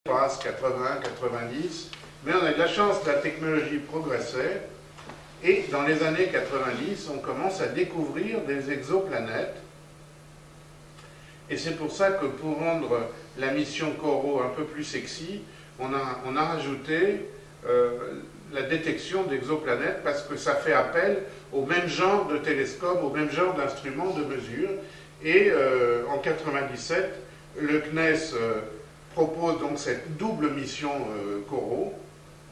80, 90, mais on a de la chance, la technologie progressait, et dans les années 90, on commence à découvrir des exoplanètes. Et c'est pour ça que pour rendre la mission CORO un peu plus sexy, on a rajouté la détection d'exoplanètes, parce que ça fait appel au même genre de télescope, au même genre d'instruments de mesure. Et en 97, le CNES propose donc cette double mission CORO,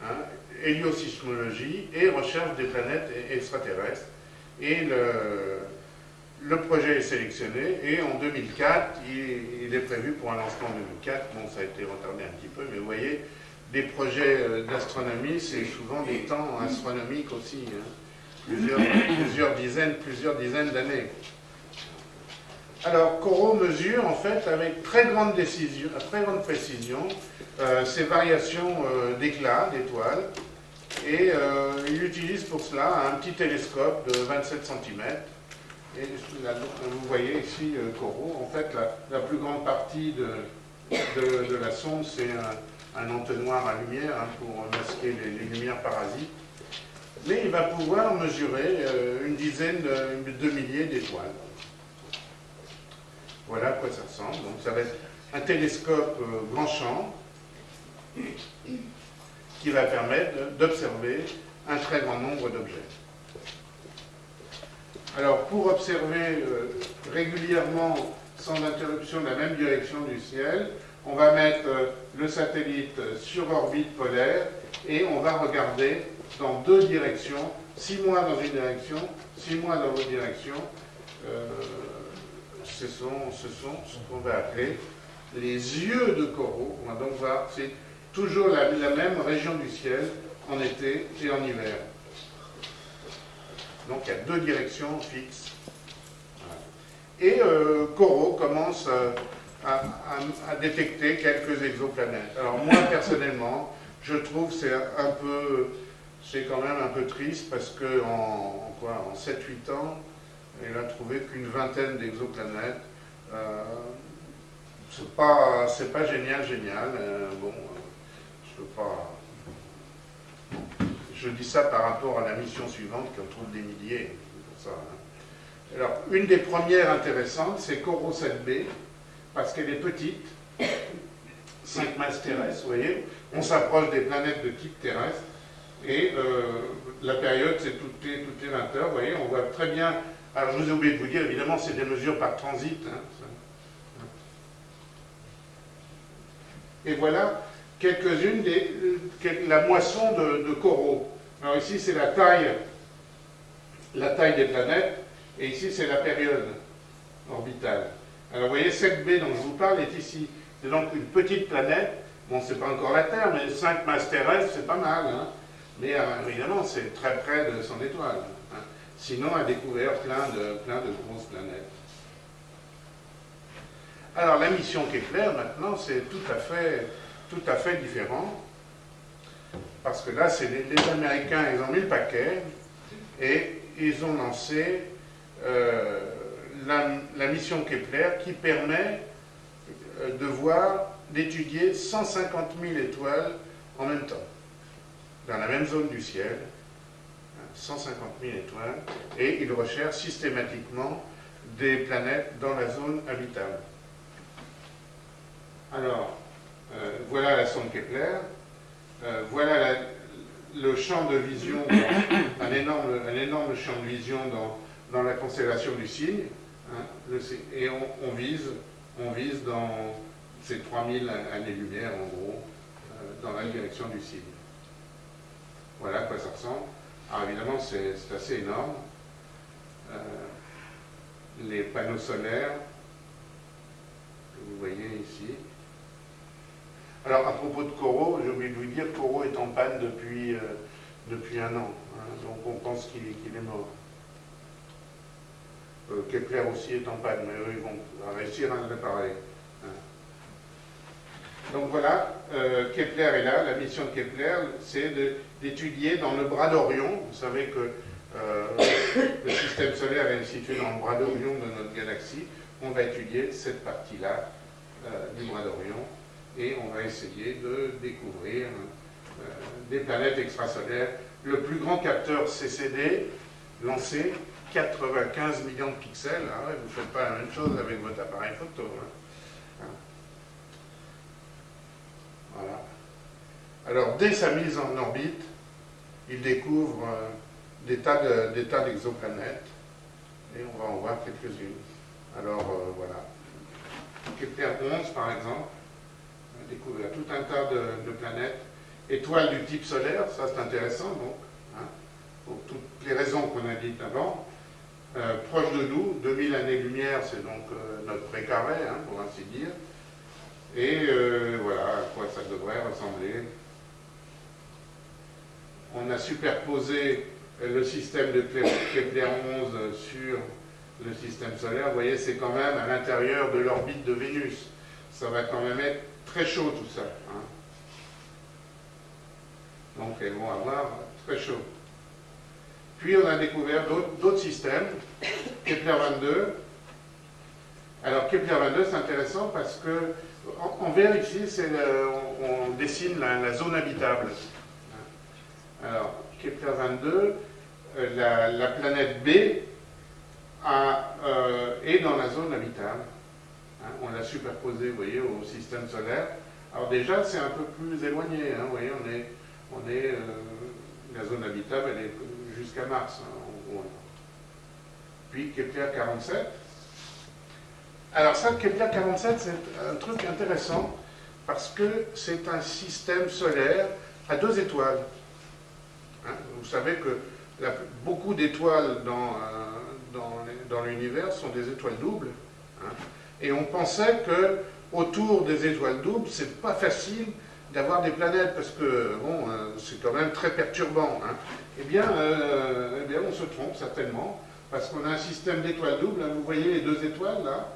hein, héliosismologie et recherche des planètes extraterrestres. Et le projet est sélectionné, et en 2004, il est prévu pour un lancement en 2004. Bon, ça a été retardé un petit peu, mais vous voyez, des projets d'astronomie, c'est souvent des temps astronomiques aussi, hein, plusieurs dizaines d'années. Alors, CORO mesure, en fait, avec très grande précision, ces variations d'éclat d'étoiles, et il utilise pour cela un petit télescope de 27 cm. Et là, vous voyez ici CORO. En fait, la plus grande partie de la sonde, c'est un entonnoir à lumière, hein, pour masquer les lumières parasites. Mais il va pouvoir mesurer une dizaine de milliers d'étoiles. Voilà à quoi ça ressemble. Donc ça va être un télescope grand champ qui va permettre d'observer un très grand nombre d'objets. Alors, pour observer régulièrement, sans interruption, la même direction du ciel, on va mettre le satellite sur orbite polaire, et on va regarder dans deux directions, 6 mois dans une direction, 6 mois dans l'autre direction. Ce sont ce qu'on va appeler les yeux de CORO. On va donc voir, c'est toujours la même région du ciel en été et en hiver. Donc il y a deux directions fixes. Voilà. Et CORO commence à détecter quelques exoplanètes. Alors moi personnellement, je trouve que c'est quand même un peu triste, parce que en 7-8 ans, elle a trouvé qu'une vingtaine d'exoplanètes. C'est pas génial. Bon, je peux pas. Je dis ça par rapport à la mission suivante, qui en trouve des milliers. Pour ça, hein. Alors, une des premières intéressantes, c'est CORO 7b, parce qu'elle est petite, 5 masses terrestres, vous voyez. On s'approche des planètes de type terrestre, et la période, c'est toutes les 20 heures, vous voyez, on voit très bien. Alors, je vous ai oublié de vous dire, évidemment, c'est des mesures par transit. Hein. Et voilà quelques-unes la moisson de CORO. Alors ici, c'est la taille des planètes, et ici, c'est la période orbitale. Alors, vous voyez, 7b dont je vous parle est ici. C'est donc une petite planète. Bon, c'est pas encore la Terre, mais 5 masses terrestres, c'est pas mal. Hein. Mais évidemment, c'est très près de son étoile. Hein. Sinon, elle a découvert plein de grosses planètes. Alors, la mission Kepler, maintenant, c'est tout à fait différent. Parce que là, c'est les Américains, ils ont mis le paquet, et ils ont lancé la mission Kepler, qui permet d'étudier 150 000 étoiles en même temps, dans la même zone du ciel. 150 000 étoiles, et il recherche systématiquement des planètes dans la zone habitable. Alors, voilà la sonde Kepler, voilà le champ de vision, un énorme champ de vision dans la constellation du Cygne, hein, et on vise dans ces 3000 années-lumière, en gros, dans la direction du Cygne. Voilà à quoi ça ressemble. Alors évidemment, c'est assez énorme. Les panneaux solaires, que vous voyez ici. Alors à propos de CORO, j'ai oublié de vous dire, CORO est en panne depuis 1 an. Hein, donc on pense qu'il est mort. Kepler aussi est en panne, mais eux, ils vont réussir à le réparer. Hein. Donc voilà, Kepler est là. La mission de Kepler, c'est d'étudier dans le bras d'Orion. Vous savez que le système solaire est situé dans le bras d'Orion de notre galaxie. On va étudier cette partie-là du bras d'Orion. et on va essayer de découvrir des planètes extrasolaires. Le plus grand capteur CCD lancé, 95 millions de pixels. Ah ouais, vous ne faites pas la même chose avec votre appareil photo. Voilà. Alors, dès sa mise en orbite, il découvre des tas d'exoplanètes, et on va en voir quelques-unes. Alors, voilà. Kepler 11, par exemple, a découvert tout un tas de planètes, étoiles du type solaire, ça c'est intéressant, donc, pour toutes les raisons qu'on a dites avant. Proche de nous, 2000 années-lumière, c'est donc notre précaré, pour ainsi dire. Et voilà à quoi ça devrait ressembler. On a superposé le système de Kepler 11 sur le système solaire. Vous voyez, c'est quand même à l'intérieur de l'orbite de Vénus. Ça va quand même être très chaud tout ça. Donc elles vont avoir très chaud. Puis on a découvert d'autres systèmes, Kepler 22. Alors Kepler 22, c'est intéressant parce que en vert ici, on dessine la zone habitable. Alors Kepler 22, la planète B est dans la zone habitable. On l'a superposée, vous voyez, au système solaire. Alors déjà, c'est un peu plus éloigné. Vous voyez, la zone habitable, elle est jusqu'à Mars, en gros. Puis Kepler 47. Alors ça, Kepler 47, c'est un truc intéressant parce que c'est un système solaire à 2 étoiles. Vous savez que beaucoup d'étoiles dans l'univers sont des étoiles doubles. Et on pensait que autour des étoiles doubles, c'est pas facile d'avoir des planètes parce que bon, c'est quand même très perturbant. Eh bien, on se trompe certainement parce qu'on a un système d'étoiles doubles. Vous voyez les 2 étoiles là.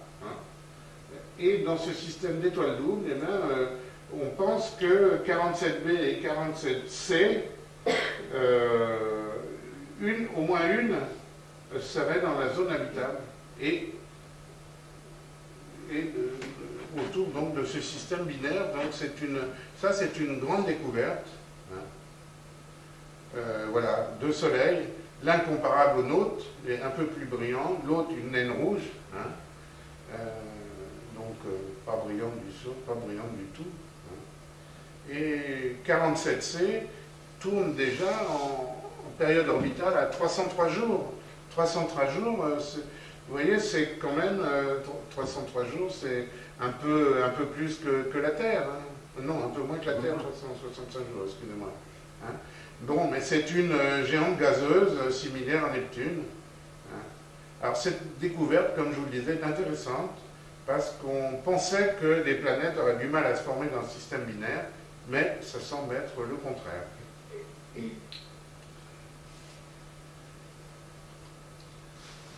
Et dans ce système d'étoiles doubles, on pense que 47b et 47c, au moins une, serait dans la zone habitable. Et autour donc de ce système binaire, donc ça c'est une grande découverte. Voilà, 2 soleils, l'un comparable au nôtre, mais un peu plus brillant, l'autre une naine rouge. Donc pas brillante du tout. Et 47C tourne déjà en période orbitale à 303 jours. 303 jours, vous voyez, c'est quand même 303 jours, c'est un peu plus que la Terre. Non, un peu moins que la Terre, 365 jours, excusez-moi. Bon, mais c'est une géante gazeuse similaire à Neptune. Alors cette découverte, comme je vous le disais, est intéressante parce qu'on pensait que les planètes auraient du mal à se former dans le système binaire, mais ça semble être le contraire.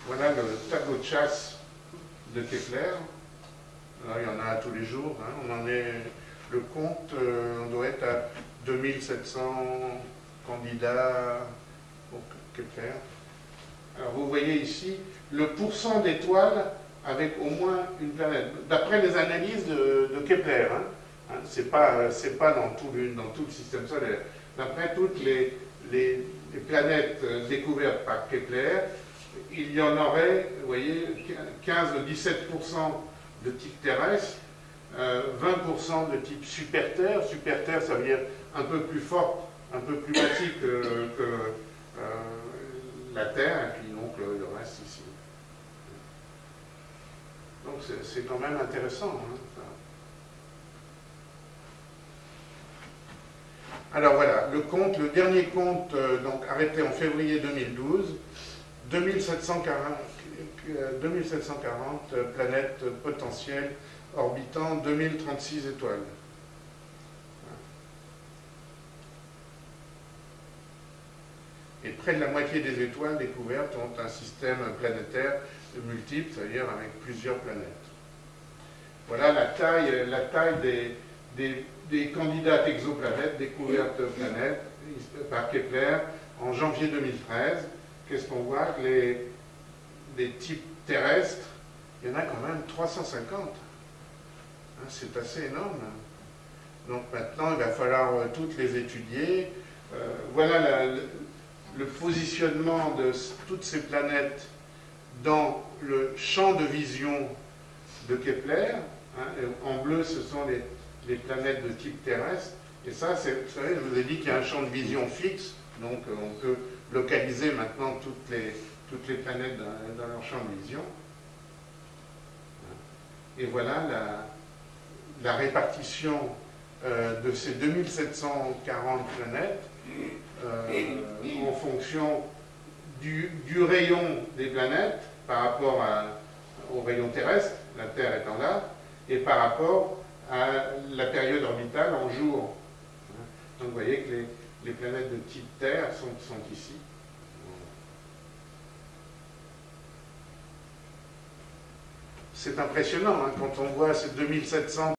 Voilà le tableau de chasse de Kepler. Alors, il y en a tous les jours. On en est, le compte, on doit être à 2700 candidats pour Kepler. Alors vous voyez ici le pourcent d'étoiles avec au moins une planète. D'après les analyses de Kepler, c'est pas dans tout le système solaire. D'après toutes les planètes découvertes par Kepler, il y en aurait, vous voyez, 15-17% de type terrestre, 20% de type super-Terre. Super-Terre, ça veut dire un peu plus forte, un peu plus massive que la Terre, et puis donc le reste ici. Donc c'est quand même intéressant. Alors voilà, le dernier compte, donc arrêté en février 2012, 2740 planètes potentielles orbitant 2036 étoiles. Et près de la moitié des étoiles découvertes ont un système planétaire multiple, c'est-à-dire avec plusieurs planètes. Voilà la taille des candidates exoplanètes découvertes de planètes par Kepler en janvier 2013. Qu'est-ce qu'on voit? Les types terrestres, il y en a quand même 350. C'est assez énorme. Donc maintenant, il va falloir toutes les étudier. Voilà le positionnement de toutes ces planètes dans le champ de vision de Kepler. Hein. En bleu, ce sont les planètes de type terrestre. Et ça, vous savez, je vous ai dit qu'il y a un champ de vision fixe. Donc on peut localiser maintenant toutes les planètes dans leur champ de vision. Et voilà la répartition de ces 2740 planètes en fonction du rayon des planètes par rapport au rayon terrestre, la Terre étant là, et par rapport à la période orbitale en jour. Donc vous voyez que les planètes de type Terre sont ici. C'est impressionnant hein, quand on voit ces 2700